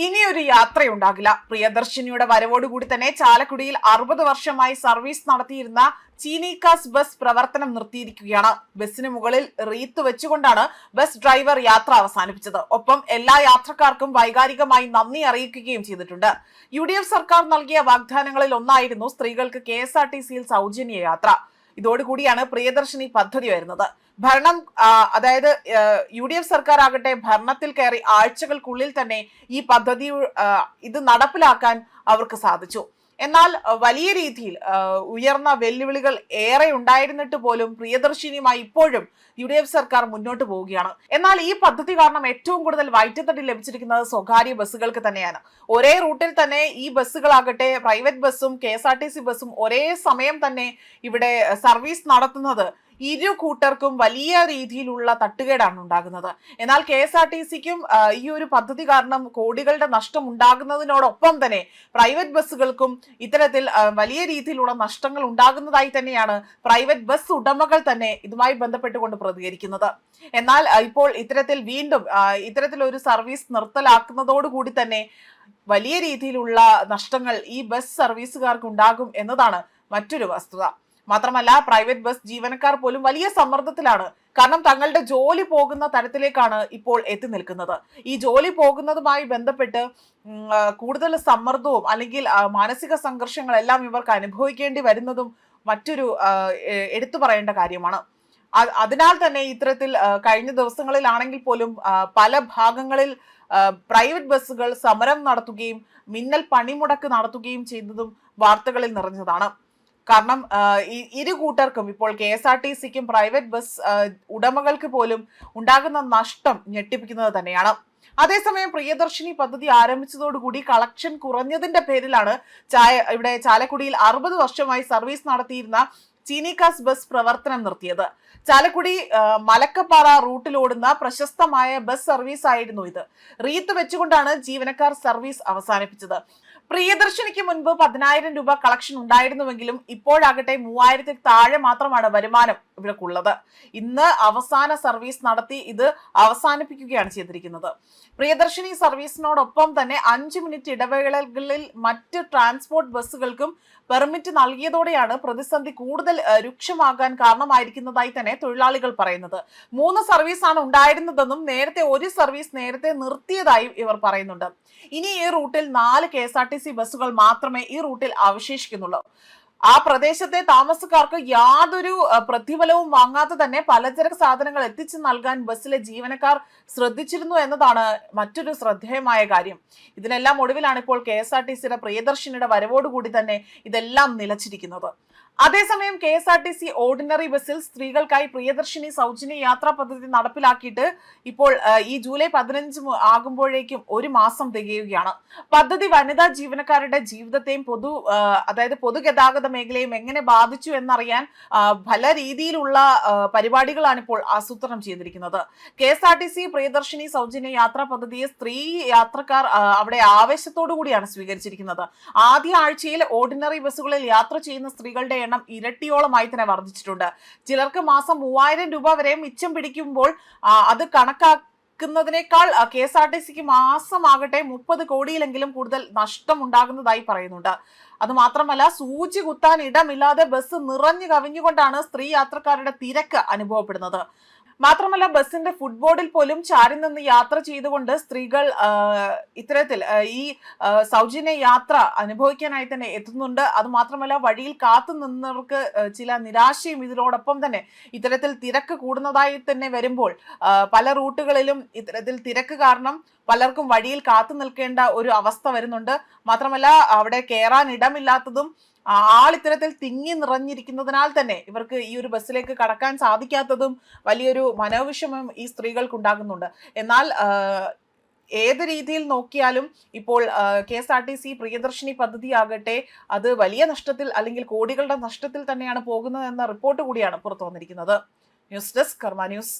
ഇനിയൊരു യാത്രയുണ്ടാകില്ല. പ്രിയദർശിനിയുടെ വരവോടുകൂടി തന്നെ ചാലക്കുടിയിൽ 60 വർഷമായി സർവീസ് നടത്തിയിരുന്ന ചീനിക്കാസ് ബസ് പ്രവർത്തനം നിർത്തിയിരിക്കുകയാണ്. ബസിന് മുകളിൽ റീത്ത് വെച്ചുകൊണ്ടാണ് ബസ് ഡ്രൈവർ യാത്ര അവസാനിപ്പിച്ചത്. ഒപ്പം എല്ലാ യാത്രക്കാർക്കും വൈകാരികമായി നന്ദി അറിയിക്കുകയും ചെയ്തിട്ടുണ്ട്. UDF സർക്കാർ നൽകിയ വാഗ്ദാനങ്ങളിൽ ഒന്നായിരുന്നു സ്ത്രീകൾക്ക് KSRTCയിൽ സൗജന്യ യാത്ര. ഇതോടുകൂടിയാണ് പ്രിയദർശിനി പദ്ധതി വരുന്നത്. ഭരണം അതായത് UDF സർക്കാർ ആകട്ടെ ഭരണത്തിൽ കയറി ആഴ്ചകൾക്കുള്ളിൽ തന്നെ ഈ പദ്ധതി ഇത് നടപ്പിലാക്കാൻ അവർക്ക് സാധിച്ചു. എന്നാൽ വലിയ രീതിയിൽ ഉയർന്ന വെല്ലുവിളികൾ ഏറെ ഉണ്ടായിരുന്നിട്ട് പോലും പ്രിയദർശിനിയുമായി ഇപ്പോഴും UDF സർക്കാർ മുന്നോട്ട് പോവുകയാണ്. എന്നാൽ ഈ പദ്ധതി കാരണം ഏറ്റവും കൂടുതൽ വൈദ്യുതി ലഭിച്ചിരിക്കുന്നത് സ്വകാര്യ ബസ്സുകൾക്ക് തന്നെയാണ്. ഒരേ റൂട്ടിൽ തന്നെ ഈ ബസ്സുകളാകട്ടെ പ്രൈവറ്റ് ബസ്സും KSRTC ബസ്സും ഒരേ സമയം തന്നെ ഇവിടെ സർവീസ് നടത്തുന്നത് ഇരു കൂട്ടർക്കും വലിയ രീതിയിലുള്ള തട്ടുകേടാണ് ഉണ്ടാകുന്നത്. എന്നാൽ KSRTCക്കും ഈ ഒരു പദ്ധതി കാരണം കോടികളുടെ നഷ്ടം ഉണ്ടാകുന്നതിനോടൊപ്പം തന്നെ പ്രൈവറ്റ് ബസ്സുകൾക്കും ഇത്തരത്തിൽ വലിയ രീതിയിലുള്ള നഷ്ടങ്ങൾ ഉണ്ടാകുന്നതായി തന്നെയാണ് പ്രൈവറ്റ് ബസ് ഉടമകൾ തന്നെ ഇതുമായി ബന്ധപ്പെട്ടുകൊണ്ട് പ്രതികരിക്കുന്നത്. എന്നാൽ ഇപ്പോൾ വീണ്ടും ഇത്തരത്തിലൊരു സർവീസ് നിർത്തലാക്കുന്നതോടുകൂടി തന്നെ വലിയ രീതിയിലുള്ള നഷ്ടങ്ങൾ ഈ ബസ് സർവീസുകാർക്ക് ഉണ്ടാകും എന്നതാണ് മറ്റൊരു വസ്തുത. മാത്രമല്ല പ്രൈവറ്റ് ബസ് ജീവനക്കാർ പോലും വലിയ സമ്മർദ്ദത്തിലാണ്. കാരണം തങ്ങളുടെ ജോലി പോകുന്ന തരത്തിലേക്കാണ് ഇപ്പോൾ എത്തി നിൽക്കുന്നത്. ഈ ജോലി പോകുന്നതുമായി ബന്ധപ്പെട്ട് കൂടുതൽ സമ്മർദ്ദവും അല്ലെങ്കിൽ മാനസിക സംഘർഷങ്ങളെല്ലാം ഇവർക്ക് അനുഭവിക്കേണ്ടി വരുന്നതും മറ്റൊരു എടുത്തു പറയേണ്ട കാര്യമാണ്. അതിനാൽ തന്നെ ഇത്തരത്തിൽ കഴിഞ്ഞ ദിവസങ്ങളിലാണെങ്കിൽ പോലും പല ഭാഗങ്ങളിൽ പ്രൈവറ്റ് ബസ്സുകൾ സമരം നടത്തുകയും മിന്നൽ പണിമുടക്ക് നടത്തുകയും ചെയ്തതും വാർത്തകളിൽ നിറഞ്ഞതാണ്. കാരണം ഇരു കൂട്ടർക്കും ഇപ്പോൾ KSRTCക്കും പ്രൈവറ്റ് ബസ് ഉടമകൾക്ക് പോലും ഉണ്ടാകുന്ന നഷ്ടം ഞെട്ടിപ്പിക്കുന്നത് തന്നെയാണ്. അതേസമയം പ്രിയദർശിനി പദ്ധതി ആരംഭിച്ചതോടുകൂടി കളക്ഷൻ കുറഞ്ഞതിന്റെ പേരിലാണ് ഇവിടെ ചാലക്കുടിയിൽ 60 വർഷമായി സർവീസ് നടത്തിയിരുന്ന ചീനിക്കാസ് ബസ് പ്രവർത്തനം നിർത്തിയത്. ചാലക്കുടി മലക്കപ്പാറ റൂട്ടിലോടുന്ന പ്രശസ്തമായ ബസ് സർവീസ് ആയിരുന്നു ഇത്. റീത്ത് വെച്ചുകൊണ്ടാണ് ജീവനക്കാർ സർവീസ് അവസാനിപ്പിച്ചത്. പ്രിയദർശിനിക്ക് മുൻപ് 10,000 രൂപ കളക്ഷൻ ഉണ്ടായിരുന്നുവെങ്കിലും ഇപ്പോഴാകട്ടെ 3,000 താഴെ മാത്രമാണ് വരുമാനം ഇവർക്കുള്ളത്. ഇന്ന് അവസാന സർവീസ് നടത്തി ഇത് അവസാനിപ്പിക്കുകയാണ് ചെയ്തിരിക്കുന്നത്. പ്രിയദർശിനി സർവീസിനോടൊപ്പം തന്നെ 5 മിനിറ്റ് ഇടവേളകളിൽ മറ്റ് ട്രാൻസ്പോർട്ട് ബസ്സുകൾക്കും പെർമിറ്റ് നൽകിയതോടെയാണ് പ്രതിസന്ധി കൂടുതൽ രൂക്ഷമാകാൻ കാരണമായിരിക്കുന്നതായി തന്നെ തൊഴിലാളികൾ പറയുന്നത്. 3 സർവീസാണ് ഉണ്ടായിരുന്നതെന്നും നേരത്തെ ഒരു സർവീസ് നേരത്തെ നിർത്തിയതായും ഇവർ പറയുന്നുണ്ട്. ഇനി ഈ റൂട്ടിൽ 4 KSRTC ബസ്സുകൾ മാത്രമേ ഈ റൂട്ടിൽ അവശേഷിക്കുന്നുള്ളൂ. ആ പ്രദേശത്തെ താമസക്കാർക്ക് യാതൊരു പ്രതിഫലവും വാങ്ങാതെ തന്നെ പലചരക്ക് സാധനങ്ങൾ എത്തിച്ചു നൽകാൻ ബസ്സിലെ ജീവനക്കാർ ശ്രദ്ധിച്ചിരുന്നു എന്നതാണ് മറ്റൊരു ശ്രദ്ധേയമായ കാര്യം. ഇതിനെല്ലാം ഒടുവിലാണ് ഇപ്പോൾ KSRTCയുടെ പ്രിയദർശിനിയുടെ വരവോടുകൂടി തന്നെ ഇതെല്ലാം നിലച്ചിരിക്കുന്നത്. അതേസമയം KSRTC ഓർഡിനറി ബസ്സിൽ സ്ത്രീകൾക്കായി പ്രിയദർശിനി സൗജന്യ യാത്രാ പദ്ധതി നടപ്പിലാക്കിയിട്ട് ഇപ്പോൾ ഈ ജൂലൈ 15 ആകുമ്പോഴേക്കും 1 മാസം തികയുകയാണ്. പദ്ധതി വനിതാ ജീവനക്കാരുടെ ജീവിതത്തെയും പൊതുഗതാഗത മേഖലയും എങ്ങനെ ബാധിച്ചു എന്നറിയാൻ പല രീതിയിലുള്ള പരിപാടികളാണ് ഇപ്പോൾ ആസൂത്രണം ചെയ്തിരിക്കുന്നത്. KSRTC പ്രിയദർശിനി സൗജന്യ യാത്രാ പദ്ധതിയെ സ്ത്രീ യാത്രക്കാർ അവിടെ ആവേശത്തോടു കൂടിയാണ് സ്വീകരിച്ചിരിക്കുന്നത്. ആദ്യ ആഴ്ചയിൽ ഓർഡിനറി ബസ്സുകളിൽ യാത്ര ചെയ്യുന്ന സ്ത്രീകളുടെ എണ്ണം ഇരട്ടിയോളമായി തന്നെ വർദ്ധിച്ചിട്ടുണ്ട്. ചിലർക്ക് മാസം 3,000 രൂപ വരെ മിച്ചം പിടിക്കുമ്പോൾ അത് കണക്കാക്കുന്നതിനേക്കാൾ KSRTCക്ക് മാസമാകട്ടെ 30 കോടിയിലെങ്കിലും കൂടുതൽ നഷ്ടം ഉണ്ടാകുന്നതായി പറയുന്നുണ്ട്. അത് മാത്രമല്ല സൂചി കുത്താൻ ഇടമില്ലാതെ ബസ് നിറഞ്ഞു കവിഞ്ഞുകൊണ്ടാണ് സ്ത്രീ യാത്രക്കാരുടെ തിരക്ക് അനുഭവപ്പെടുന്നത്. മാത്രമല്ല ബസിന്റെ ഫുട്ബോർഡിൽ പോലും ചാരി നിന്ന് യാത്ര ചെയ്തുകൊണ്ട് സ്ത്രീകൾ ഇത്തരത്തിൽ ഈ സൗജന്യ യാത്ര അനുഭവിക്കാനായി തന്നെ എത്തുന്നുണ്ട്. അത് മാത്രമല്ല വഴിയിൽ കാത്തു നിന്നവർക്ക് ചില നിരാശയും ഇതിനോടൊപ്പം തന്നെ ഇത്തരത്തിൽ തിരക്ക് കൂടുന്നതായി തന്നെ വരുമ്പോൾ പല റൂട്ടുകളിലും ഇത്തരത്തിൽ തിരക്ക് കാരണം പലർക്കും വഴിയിൽ കാത്തു നിൽക്കേണ്ട ഒരു അവസ്ഥ വരുന്നുണ്ട്. മാത്രമല്ല അവിടെ കയറാൻ ഇടമില്ലാത്തതും ഇത്തരത്തിൽ തിങ്ങി നിറഞ്ഞിരിക്കുന്നതിനാൽ തന്നെ ഇവർക്ക് ഈ ഒരു ബസ്സിലേക്ക് കടക്കാൻ സാധിക്കാത്തതും വലിയൊരു മനോവിഷമം ഈ സ്ത്രീകൾക്ക് ഉണ്ടാകുന്നുണ്ട്. എന്നാൽ ഏത് രീതിയിൽ നോക്കിയാലും ഇപ്പോൾ KSRTC പ്രിയദർശിനി പദ്ധതിയാകട്ടെ അത് വലിയ നഷ്ടത്തിൽ അല്ലെങ്കിൽ കോടികളുടെ നഷ്ടത്തിൽ തന്നെയാണ് പോകുന്നത് എന്ന റിപ്പോർട്ട് കൂടിയാണ് പുറത്തു വന്നിരിക്കുന്നത്. ന്യൂസ് ഡെസ്ക് കർമ്മ ന്യൂസ്.